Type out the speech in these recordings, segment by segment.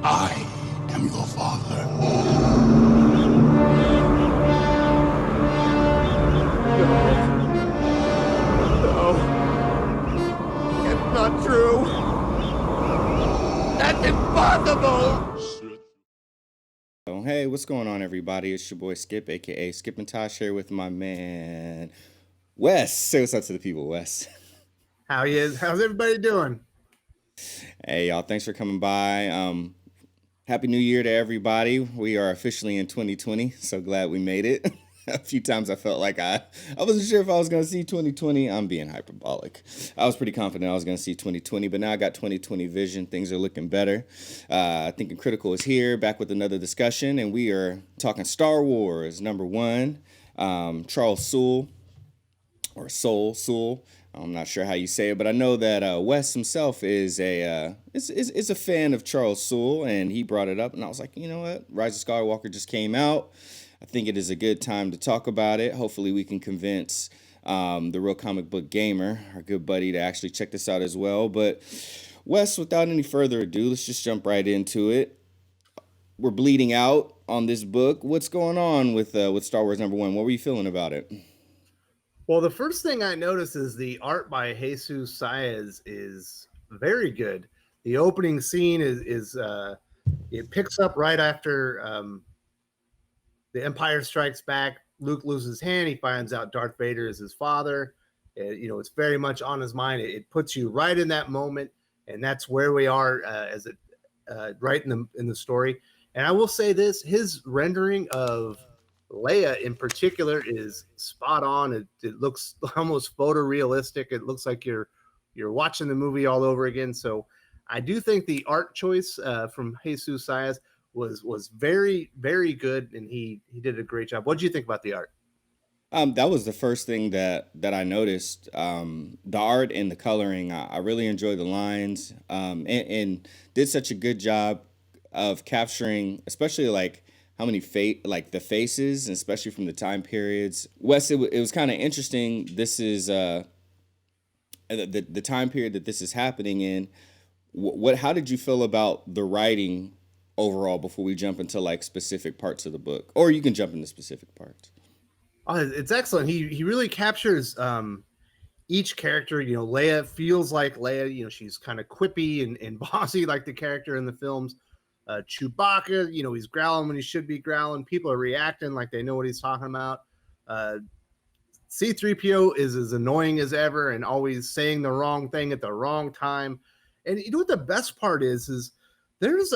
I am your father. No. It's not true. That's impossible! Oh, hey, what's going on, everybody? It's your boy Skip, aka Skipntosh, here with my man Wes. Say what's up to the people, Wes. How's everybody doing? Hey, y'all, thanks for coming by. Happy New Year to everybody. We are officially in 2020, so glad we made it. A few times I felt like I wasn't sure if I was going to see 2020. I'm being hyperbolic. I was pretty confident I was going to see 2020, but now I got 2020 vision. Things are looking better. Thinking Critical is here, back with another discussion, and we are talking Star Wars #1. Charles Soule, or Soule. I'm not sure how you say it, but I know that Wes himself is a fan of Charles Soule, and he brought it up, and I was like, you know what? Rise of Skywalker just came out. I think it is a good time to talk about it. Hopefully we can convince the Real Comic Book Gamer, our good buddy, to actually check this out as well. But Wes, without any further ado, let's just jump right into it. We're bleeding out on this book. What's going on with Star Wars #1? What were you feeling about it? Well, the first thing I noticed is the art by Jesus Saiz is very good. The opening scene is it picks up right after the Empire Strikes Back. Luke loses his hand. He finds out Darth Vader is his father. It's very much on his mind. It puts you right in that moment, and that's where we are right in the story. And I will say this: his rendering of Leia in particular is spot on. It looks almost photorealistic. It looks like you're watching the movie all over again. So I do think the art choice from Jesus Saiz was very, very good, and he did a great job. What did you think about the art? That was the first thing that I noticed. The art and the coloring. I really enjoyed the lines, and did such a good job of capturing, especially like how many like the faces, and especially from the time periods. Wes, it was kind of interesting. This is the time period that this is happening in. How did you feel about the writing overall before we jump into like specific parts of the book, or you can jump into specific parts? Oh, it's excellent. He really captures each character. Leia feels like Leia. She's kind of quippy and bossy like the character in the films. Chewbacca, he's growling when he should be growling. People are reacting like they know what he's talking about. C-3PO is as annoying as ever and always saying the wrong thing at the wrong time. And you know what the best part is there's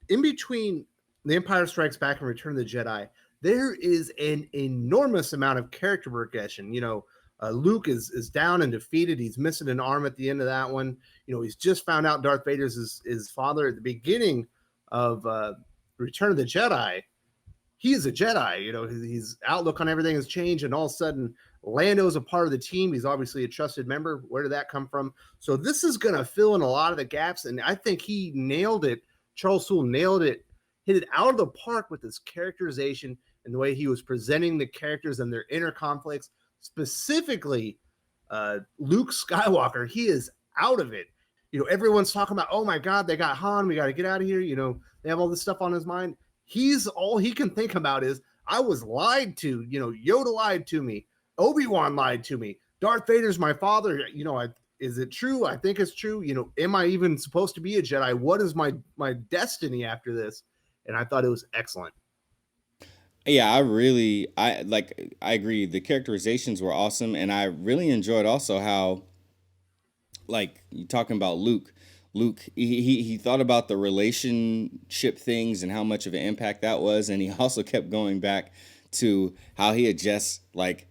in between The Empire Strikes Back and Return of the Jedi, there is an enormous amount of character progression. Luke is down and defeated. He's missing an arm at the end of that one. He's just found out Darth Vader's his father at the beginning of Return of the Jedi. He is a Jedi. His outlook on everything has changed, and all of a sudden, Lando's a part of the team. He's obviously a trusted member. Where did that come from? So this is going to fill in a lot of the gaps, and I think he nailed it. Charles Soule nailed it, hit it out of the park with his characterization and the way he was presenting the characters and their inner conflicts. Specifically, Luke Skywalker, he is out of it. Everyone's talking about, oh my God, they got Han. We got to get out of here. They have all this stuff on his mind. All he can think about is, I was lied to. Yoda lied to me. Obi-Wan lied to me. Darth Vader's my father. Is it true? I think it's true. Am I even supposed to be a Jedi? What is my destiny after this? And I thought it was excellent. Yeah, I agree. The characterizations were awesome, and I really enjoyed also how, like, you talking about Luke. He thought about the relationship things and how much of an impact that was, and he also kept going back to how he had just like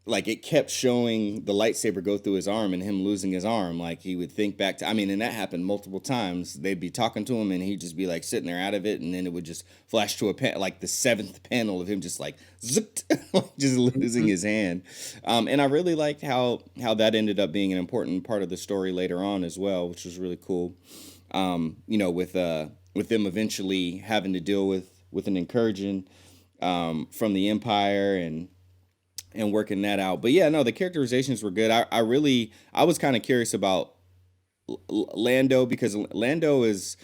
it kept showing the lightsaber go through his arm and him losing his arm. Like he would think back to, and that happened multiple times. They'd be talking to him and he'd just be like sitting there out of it. And then it would just flash to like the 7th panel of him just like zooked, just losing his hand. And I really liked how that ended up being an important part of the story later on as well, which was really cool. With them eventually having to deal with an incursion from the Empire and working that out. But yeah, no, the characterizations were good. I was kind of curious about Lando, because Lando is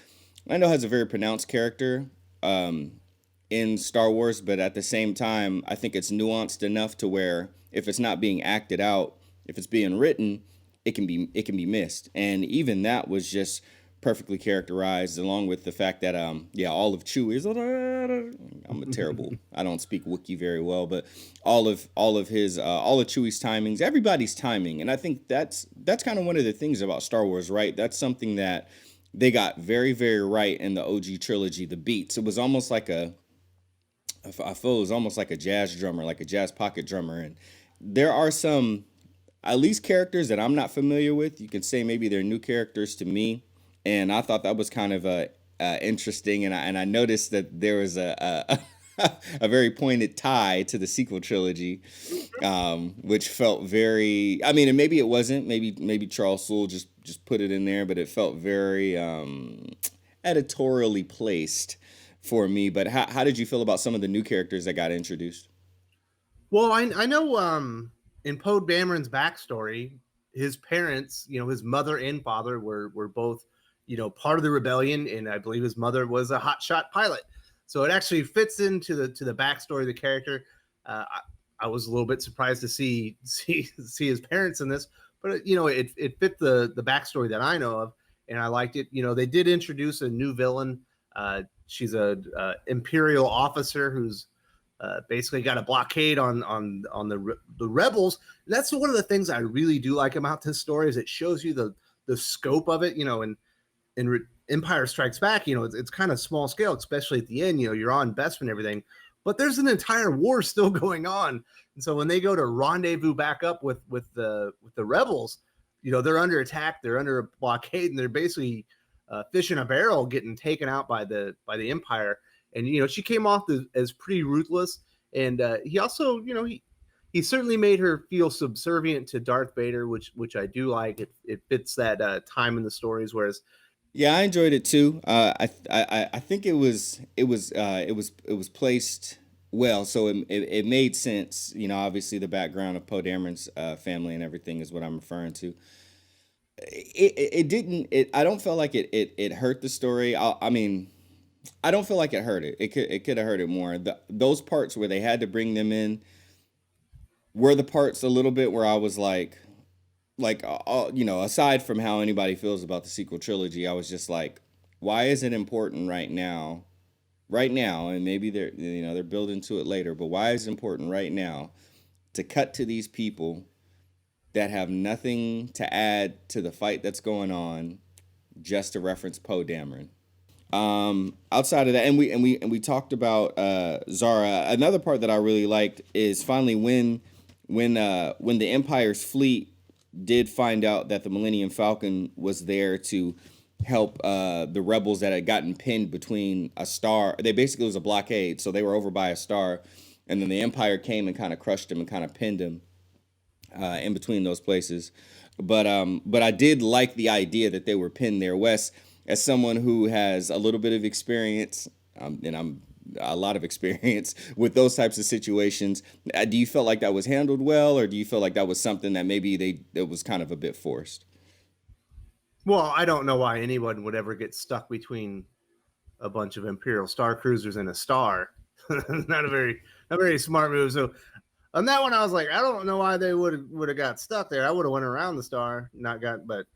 Lando has a very pronounced character um, in Star Wars, but at the same time, I think it's nuanced enough to where if it's not being acted out, if it's being written, it can be missed. And even that was just perfectly characterized, along with the fact that yeah, all of Chewie is I'm a terrible I don't speak Wookiee very well, but all of his all of Chewie's timings, everybody's timing, and I think that's kind of one of the things about Star Wars, right? That's something that they got very, very right in the OG trilogy. The beats, it was almost like I feel it was almost like a jazz drummer, like a jazz pocket drummer. And there are some, at least characters that I'm not familiar with. You can say maybe they're new characters to me, and I thought that was kind of interesting. And I noticed that there was a very pointed tie to the sequel trilogy, which felt very. I mean, and maybe it wasn't. Maybe Charles Soule just put it in there, but it felt very editorially placed for me. But how did you feel about some of the new characters that got introduced? Well, I know in Poe Dameron's backstory, his parents, his mother and father were both, part of the rebellion, and I believe his mother was a hotshot pilot. So it actually fits into the backstory of the character. I was a little bit surprised to see his parents in this, but it fit the backstory that I know of, and I liked it. They did introduce a new villain. She's a Imperial officer who's basically got a blockade on the rebels. And that's one of the things I really do like about this story is it shows you the scope of it. In Empire Strikes Back, it's kind of small scale, especially at the end. You're on Bespin and everything, but there's an entire war still going on. And so when they go to rendezvous back up with the rebels, they're under attack, they're under a blockade, and they're basically fish in a barrel, getting taken out by the Empire. And she came off as pretty ruthless, and he also, he certainly made her feel subservient to Darth Vader, which I do like. It fits that time in the stories, whereas Yeah, I enjoyed it too. I think it was placed well, so it made sense. Obviously the background of Poe Dameron's family and everything is what I'm referring to. It didn't. I don't feel like it hurt the story. I mean, I don't feel like it hurt it. It could have hurt it more. Those parts where they had to bring them in were the parts a little bit where I was aside from how anybody feels about the sequel trilogy, I was just like, why is it important right now? Right now, and maybe they're building to it later, but why is it important right now to cut to these people that have nothing to add to the fight that's going on, just to reference Poe Dameron? Outside of that, and we talked about Zara. Another part that I really liked is finally when the Empire's fleet did find out that the Millennium Falcon was there to help the rebels that had gotten pinned between a star. They basically, it was a blockade, so they were over by a star, and then the Empire came and kind of crushed them and kind of pinned them in between those places. But I did like the idea that they were pinned there. Wes, as someone who has a little bit of experience, and I'm a lot of experience with those types of situations, do you feel like that was handled well, or do you feel like that was something that maybe it was kind of a bit forced? well, I don't know why anyone would ever get stuck between a bunch of Imperial Star Cruisers and a star. Not a very smart move. So on that one, I was like, I don't know why they would have got stuck there. I would have went around the star, not got. But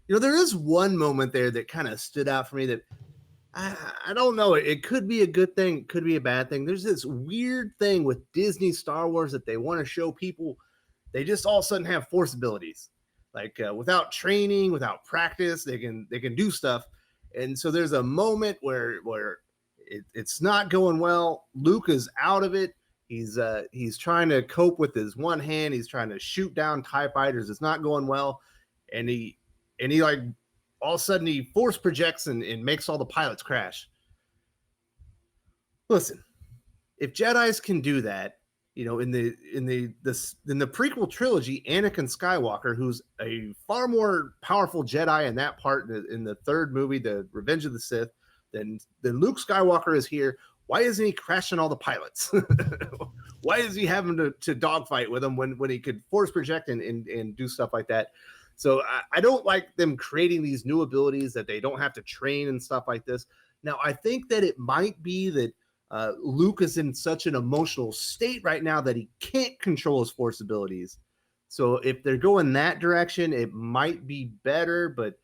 there is one moment there that kind of stood out for me that I don't know. It could be a good thing, it could be a bad thing. There's this weird thing with Disney Star Wars that they want to show people. They just all of a sudden have force abilities, like without training, without practice, they can do stuff. And so there's a moment where it's not going well. Luke is out of it. He's trying to cope with his one hand. He's trying to shoot down TIE fighters. It's not going well, and he like all of a sudden he force projects and makes all the pilots crash. Listen, if Jedi's can do that, in the prequel trilogy, Anakin Skywalker, who's a far more powerful Jedi in that part in the third movie, the Revenge of the Sith, than Luke Skywalker is here. Why isn't he crashing all the pilots? Why is he having to dogfight with them when he could force project and do stuff like that? So I don't like them creating these new abilities that they don't have to train and stuff like this. Now, I think that it might be that Luke is in such an emotional state right now that he can't control his force abilities. So if they're going that direction, it might be better. But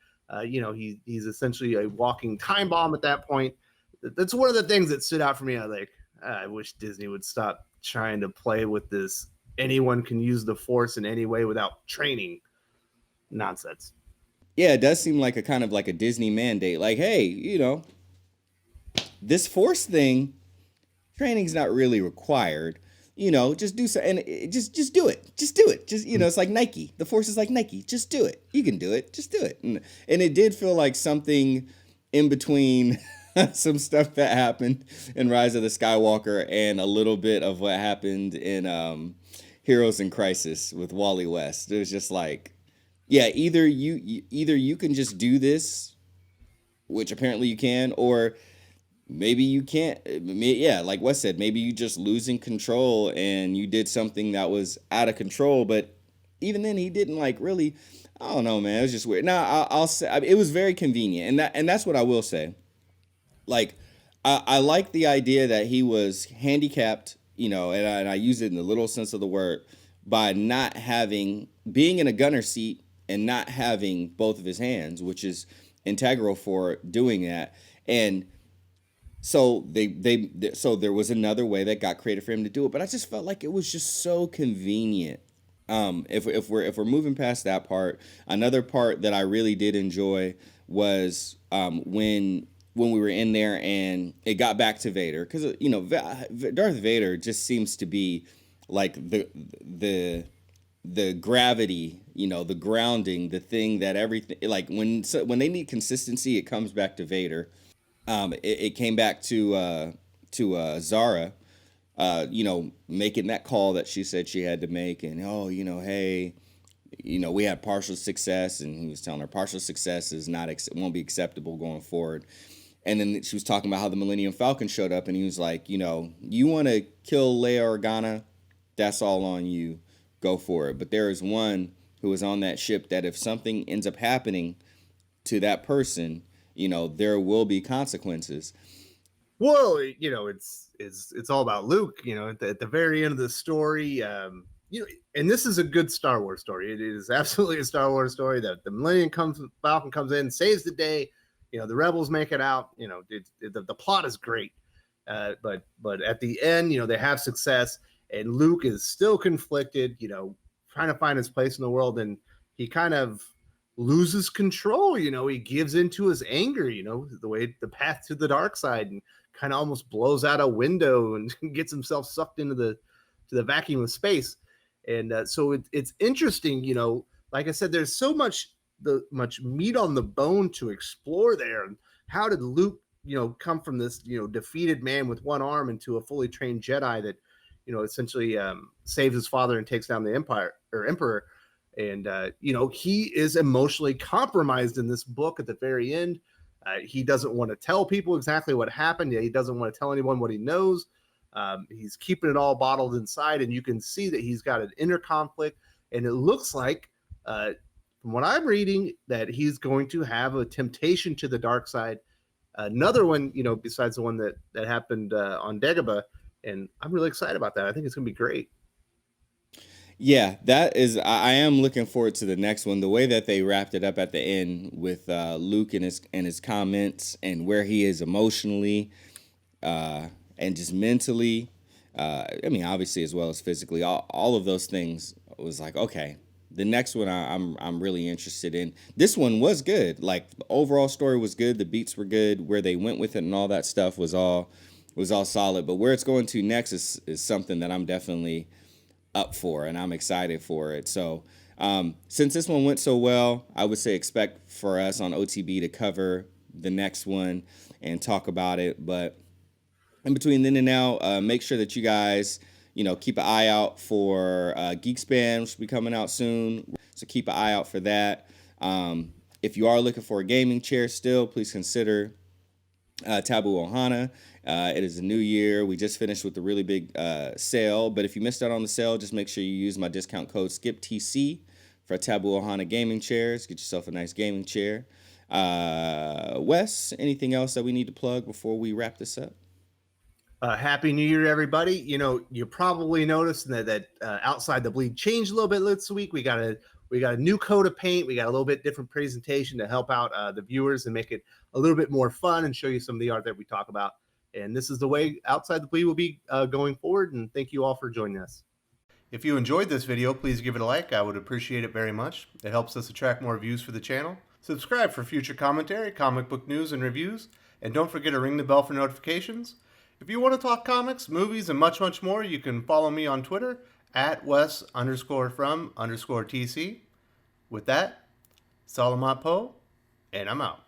he's essentially a walking time bomb at that point. That's one of the things that stood out for me. I wish Disney would stop trying to play with this. Anyone can use the force in any way without training nonsense. Yeah, it does seem like a kind of like a Disney mandate. Like, hey, this force thing, training's not really required. Just do so, and just do it. Just do it. Just it's like Nike. The force is like Nike. Just do it. You can do it. Just do it. And it did feel like something in between some stuff that happened in Rise of the Skywalker and a little bit of what happened in Heroes in Crisis with Wally West. It was just like, yeah, either you can just do this, which apparently you can, or maybe you can't. Yeah, like Wes said, maybe you just losing control and you did something that was out of control. But even then, he didn't like really. I don't know, man. It was just weird. Now I'll say it was very convenient, and that's what I will say. Like, I like the idea that he was handicapped, and I use it in the literal sense of the word, by not being in a gunner seat and not having both of his hands, which is integral for doing that. And so so there was another way that got created for him to do it, but I just felt like it was just so convenient. If we're moving past that part, another part that I really did enjoy was when we were in there and it got back to Vader, because Darth Vader just seems to be like the gravity, the grounding, the thing that everything, like when they need consistency, it comes back to Vader. It came back to Zara, making that call that she said she had to make, and hey, we had partial success, and he was telling her partial success is not won't be acceptable going forward. And then she was talking about how the Millennium Falcon showed up, and he was like, you want to kill Leia Organa, that's all on you, go for it. But there is one who is on that ship that if something ends up happening to that person, there will be consequences. Well, it's all about Luke. At the very end of the story, and this is a good Star Wars story. It is absolutely a Star Wars story. That the Millennium Falcon comes in, saves the day. The rebels make it out. The plot is great, but at the end, they have success, and Luke is still conflicted. Trying to find his place in the world, and he kind of loses control. He gives into his anger. The path to the dark side, and kind of almost blows out a window and gets himself sucked into the vacuum of space. And so it's interesting. Like I said, there's so much meat on the bone to explore there. And how did Luke, come from this, defeated man with one arm into a fully trained Jedi that, essentially saves his father and takes down the Emperor. And, he is emotionally compromised in this book at the very end. He doesn't want to tell people exactly what happened. He doesn't want to tell anyone what he knows. He's keeping it all bottled inside, and you can see that he's got an inner conflict. And it looks like, from what I'm reading, that he's going to have a temptation to the dark side. Another one, besides the one that happened on Dagobah. And I'm really excited about that. I think it's going to be great. Yeah, I am looking forward to the next one. The way that they wrapped it up at the end with Luke and his comments and where he is emotionally and just mentally. Obviously as well as physically, all of those things was like, okay, the next one I'm really interested in. This one was good. Like the overall story was good. The beats were good. Where they went with it and all that stuff was all solid. But where it's going to next is something that I'm definitely up for, and I'm excited for it. So since this one went so well, I would say expect for us on OTB to cover the next one and talk about it. But in between then and now, make sure that you guys, keep an eye out for Geekspan, which will be coming out soon. So keep an eye out for that. If you are looking for a gaming chair still, please consider Taboo Ohana. It is a new year. We just finished with a really big sale. But if you missed out on the sale, just make sure you use my discount code SKIPTC for Taboo Ohana gaming chairs. Get yourself a nice gaming chair. Wes, anything else that we need to plug before we wrap this up? Happy New Year, everybody. You know, you probably noticed that Outside the Bleed changed a little bit this week. We got a new coat of paint. We got a little bit different presentation to help out the viewers and make it a little bit more fun and show you some of the art that we talk about. And this is the way Outside the Bleed will be going forward. And thank you all for joining us. If you enjoyed this video, please give it a like. I would appreciate it very much. It helps us attract more views for the channel. Subscribe for future commentary, comic book news, and reviews. And don't forget to ring the bell for notifications. If you want to talk comics, movies, and much, much more, you can follow me on Twitter at Wes_from_TC. With that, Salamat Po, and I'm out.